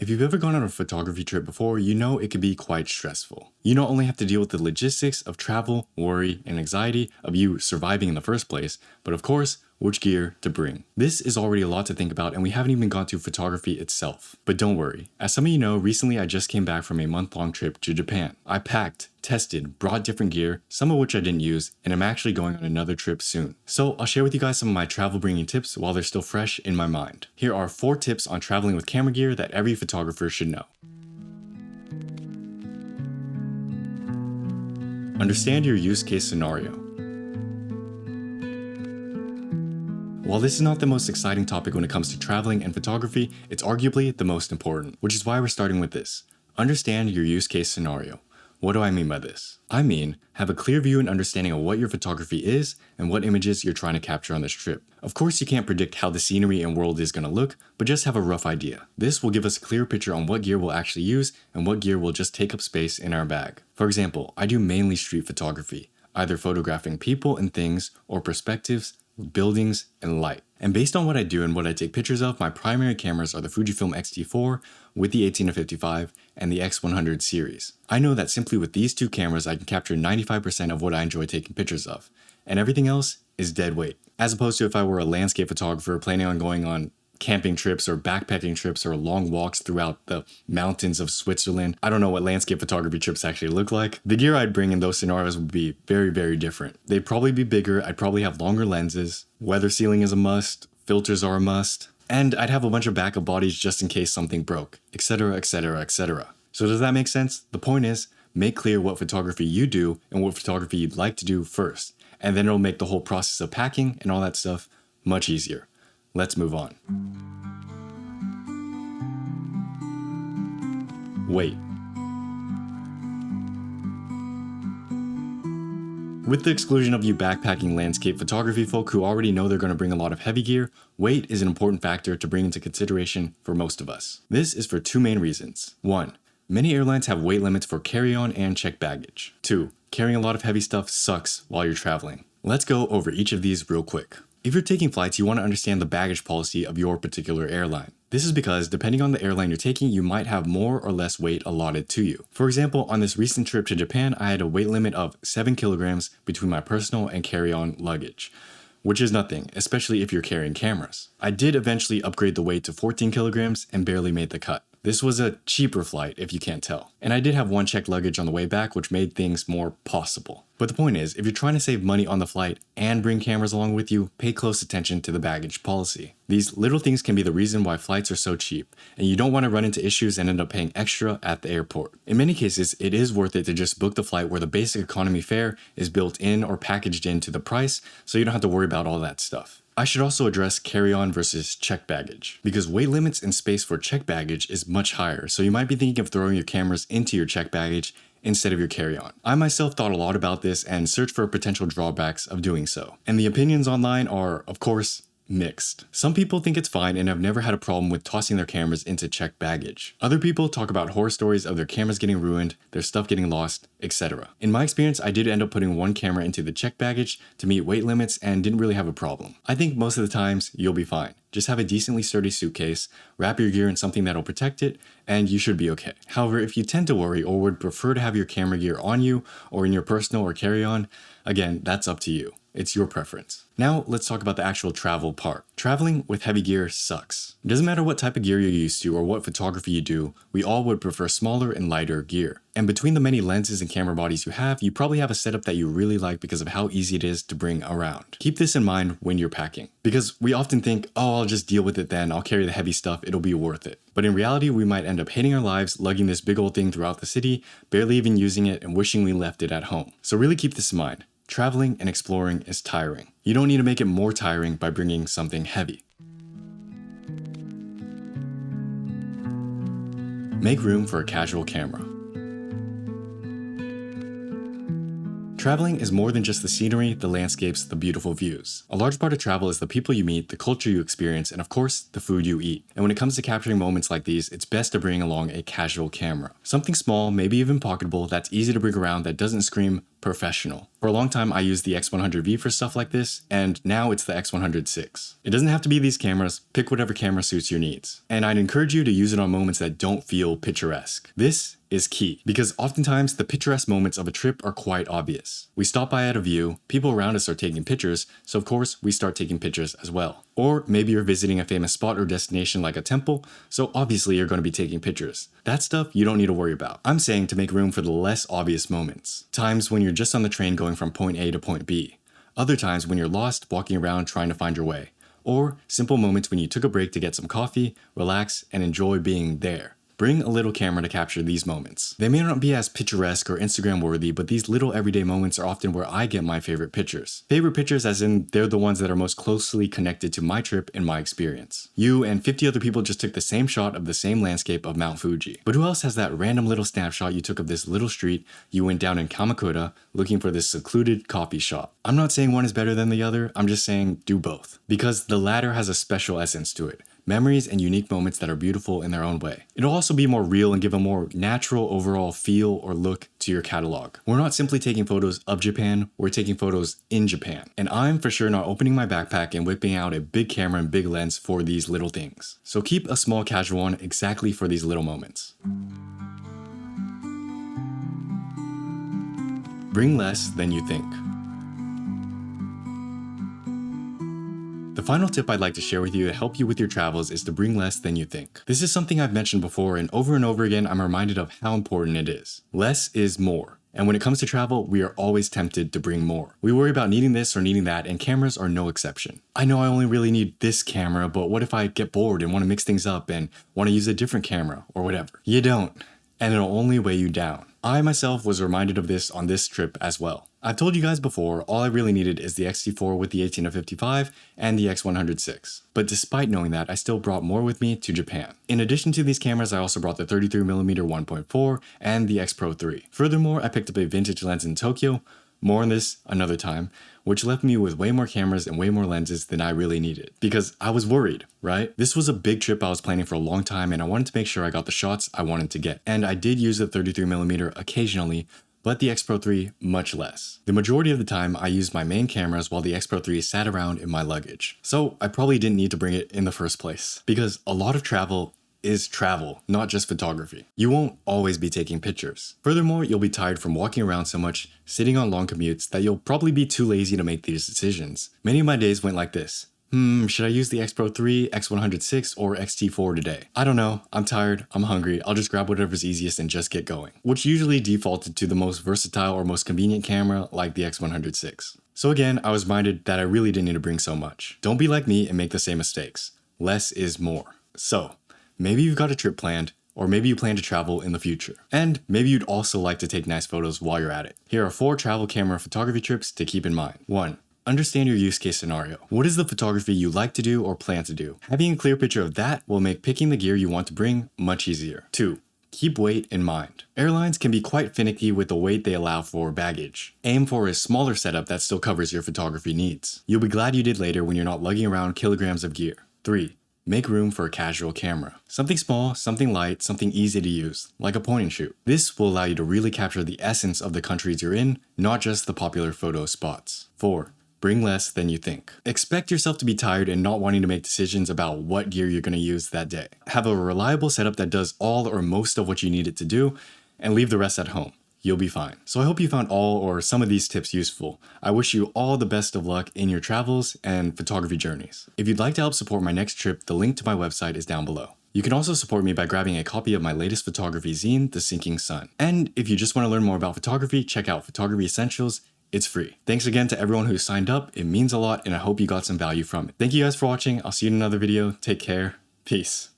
If you've ever gone on a photography trip before, you know it can be quite stressful. You not only have to deal with the logistics of travel, worry, and anxiety of you surviving in the first place, but of course, which gear to bring. This is already a lot to think about, and we haven't even gone to photography itself. But don't worry. As some of you know, recently I just came back from a month-long trip to Japan. I packed, tested, brought different gear, some of which I didn't use, and I'm actually going on another trip soon. So I'll share with you guys some of my travel bringing tips while they're still fresh in my mind. Here are 4 tips on traveling with camera gear that every photographer should know. Understand your use case scenario. While this is not the most exciting topic when it comes to traveling and photography, it's arguably the most important, which is why we're starting with this. Understand your use case scenario. What do I mean by this? I mean, have a clear view and understanding of what your photography is and what images you're trying to capture on this trip. Of course, you can't predict how the scenery and world is going to look, but just have a rough idea. This will give us a clear picture on what gear we'll actually use and what gear will just take up space in our bag. For example, I do mainly street photography, either photographing people and things or perspectives, buildings, and light. And based on what I do and what I take pictures of, my primary cameras are the Fujifilm X-T4 with the 18-55 and the X100 series. I know that simply with these 2 cameras I can capture 95% of what I enjoy taking pictures of, and everything else is dead weight. As opposed to if I were a landscape photographer planning on going on camping trips or backpacking trips or long walks throughout the mountains of Switzerland. I don't know what landscape photography trips actually look like. The gear I'd bring in those scenarios would be very, very different. They'd probably be bigger, I'd probably have longer lenses, weather sealing is a must, filters are a must, and I'd have a bunch of backup bodies just in case something broke, etc, etc, etc. So does that make sense? The point is, make clear what photography you do and what photography you'd like to do first, and then it'll make the whole process of packing and all that stuff much easier. Let's move on. Weight. With the exclusion of you backpacking landscape photography folk who already know they're going to bring a lot of heavy gear, weight is an important factor to bring into consideration for most of us. This is for 2 main reasons. 1. Many airlines have weight limits for carry-on and checked baggage. 2. Carrying a lot of heavy stuff sucks while you're traveling. Let's go over each of these real quick. If you're taking flights, you want to understand the baggage policy of your particular airline. This is because depending on the airline you're taking, you might have more or less weight allotted to you. For example, on this recent trip to Japan, I had a weight limit of 7 kilograms between my personal and carry-on luggage, which is nothing, especially if you're carrying cameras. I did eventually upgrade the weight to 14 kilograms and barely made the cut. This was a cheaper flight, if you can't tell. And I did have 1 checked luggage on the way back, which made things more possible. But the point is, if you're trying to save money on the flight and bring cameras along with you, pay close attention to the baggage policy. These little things can be the reason why flights are so cheap, and you don't want to run into issues and end up paying extra at the airport. In many cases, it is worth it to just book the flight where the basic economy fare is built in or packaged into the price, so you don't have to worry about all that stuff. I should also address carry-on versus checked baggage, because weight limits and space for checked baggage is much higher, so you might be thinking of throwing your cameras into your checked baggage instead of your carry-on. I myself thought a lot about this and searched for potential drawbacks of doing so. And the opinions online are, of course, mixed. Some people think it's fine and have never had a problem with tossing their cameras into checked baggage. Other people talk about horror stories of their cameras getting ruined, their stuff getting lost, etc. In my experience, I did end up putting 1 camera into the checked baggage to meet weight limits and didn't really have a problem. I think most of the times you'll be fine. Just have a decently sturdy suitcase, wrap your gear in something that'll protect it, and you should be okay. However, if you tend to worry or would prefer to have your camera gear on you or in your personal or carry-on, again, that's up to you. It's your preference. Now, let's talk about the actual travel part. Traveling with heavy gear sucks. It doesn't matter what type of gear you're used to or what photography you do, we all would prefer smaller and lighter gear. And between the many lenses and camera bodies you have, you probably have a setup that you really like because of how easy it is to bring around. Keep this in mind when you're packing, because we often think, oh, I'll just deal with it then, I'll carry the heavy stuff, it'll be worth it. But in reality, we might end up hating our lives, lugging this big old thing throughout the city, barely even using it and wishing we left it at home. So really keep this in mind. Traveling and exploring is tiring. You don't need to make it more tiring by bringing something heavy. Make room for a casual camera. Traveling is more than just the scenery, the landscapes, the beautiful views. A large part of travel is the people you meet, the culture you experience, and of course, the food you eat. And when it comes to capturing moments like these, it's best to bring along a casual camera. Something small, maybe even pocketable, that's easy to bring around that doesn't scream professional. For a long time, I used the X100V for stuff like this, and now it's the X106. It doesn't have to be these cameras, pick whatever camera suits your needs. And I'd encourage you to use it on moments that don't feel picturesque. This is key, because oftentimes the picturesque moments of a trip are quite obvious. We stop by at a view, people around us are taking pictures, so of course we start taking pictures as well. Or maybe you're visiting a famous spot or destination like a temple, so obviously you're going to be taking pictures. That stuff you don't need to worry about. I'm saying to make room for the less obvious moments. Times when you're just on the train going from point A to point B. Other times when you're lost walking around trying to find your way. Or simple moments when you took a break to get some coffee, relax, and enjoy being there. Bring a little camera to capture these moments. They may not be as picturesque or Instagram worthy, but these little everyday moments are often where I get my favorite pictures. Favorite pictures as in they're the ones that are most closely connected to my trip and my experience. You and 50 other people just took the same shot of the same landscape of Mount Fuji. But who else has that random little snapshot you took of this little street you went down in Kamakura looking for this secluded coffee shop? I'm not saying one is better than the other, I'm just saying do both. Because the latter has a special essence to it. Memories and unique moments that are beautiful in their own way. It'll also be more real and give a more natural overall feel or look to your catalog. We're not simply taking photos of Japan, we're taking photos in Japan. And I'm for sure not opening my backpack and whipping out a big camera and big lens for these little things. So keep a small casual one exactly for these little moments. Bring less than you think. The final tip I'd like to share with you to help you with your travels is to bring less than you think. This is something I've mentioned before, and over again I'm reminded of how important it is. Less is more. And when it comes to travel, we are always tempted to bring more. We worry about needing this or needing that, and cameras are no exception. I know I only really need this camera, but what if I get bored and want to mix things up and want to use a different camera or whatever? You don't, and it'll only weigh you down. I myself was reminded of this on this trip as well. I've told you guys before, all I really needed is the X-T4 with the 18-55 and the X106. But despite knowing that, I still brought more with me to Japan. In addition to these cameras, I also brought the 33mm 1.4 and the X Pro 3. Furthermore, I picked up a vintage lens in Tokyo, more on this another time, which left me with way more cameras and way more lenses than I really needed. Because I was worried, right? This was a big trip I was planning for a long time and I wanted to make sure I got the shots I wanted to get. And I did use the 33mm occasionally, but the X Pro 3 much less. The majority of the time I used my main cameras while the X Pro 3 sat around in my luggage. So I probably didn't need to bring it in the first place. Because a lot of travel is travel, not just photography. You won't always be taking pictures. Furthermore, you'll be tired from walking around so much, sitting on long commutes, that you'll probably be too lazy to make these decisions. Many of my days went like this. Should I use the X Pro 3, X106, or X-T4 today? I don't know, I'm tired, I'm hungry, I'll just grab whatever's easiest and just get going. Which usually defaulted to the most versatile or most convenient camera like the X106. So again, I was reminded that I really didn't need to bring so much. Don't be like me and make the same mistakes. Less is more. So, maybe you've got a trip planned, or maybe you plan to travel in the future. And maybe you'd also like to take nice photos while you're at it. Here are 4 travel camera photography trips to keep in mind. 1. Understand your use case scenario. What is the photography you like to do or plan to do? Having a clear picture of that will make picking the gear you want to bring much easier. 2. Keep weight in mind. Airlines can be quite finicky with the weight they allow for baggage. Aim for a smaller setup that still covers your photography needs. You'll be glad you did later when you're not lugging around kilograms of gear. 3. Make room for a casual camera. Something small, something light, something easy to use, like a point and shoot. This will allow you to really capture the essence of the countries you're in, not just the popular photo spots. 4. Bring less than you think. Expect yourself to be tired and not wanting to make decisions about what gear you're going to use that day. Have a reliable setup that does all or most of what you need it to do, and leave the rest at home. You'll be fine. So I hope you found all or some of these tips useful. I wish you all the best of luck in your travels and photography journeys. If you'd like to help support my next trip, the link to my website is down below. You can also support me by grabbing a copy of my latest photography zine, The Sinking Sun. And if you just want to learn more about photography, check out Photography Essentials. It's free. Thanks again to everyone who signed up. It means a lot and I hope you got some value from it. Thank you guys for watching. I'll see you in another video. Take care. Peace.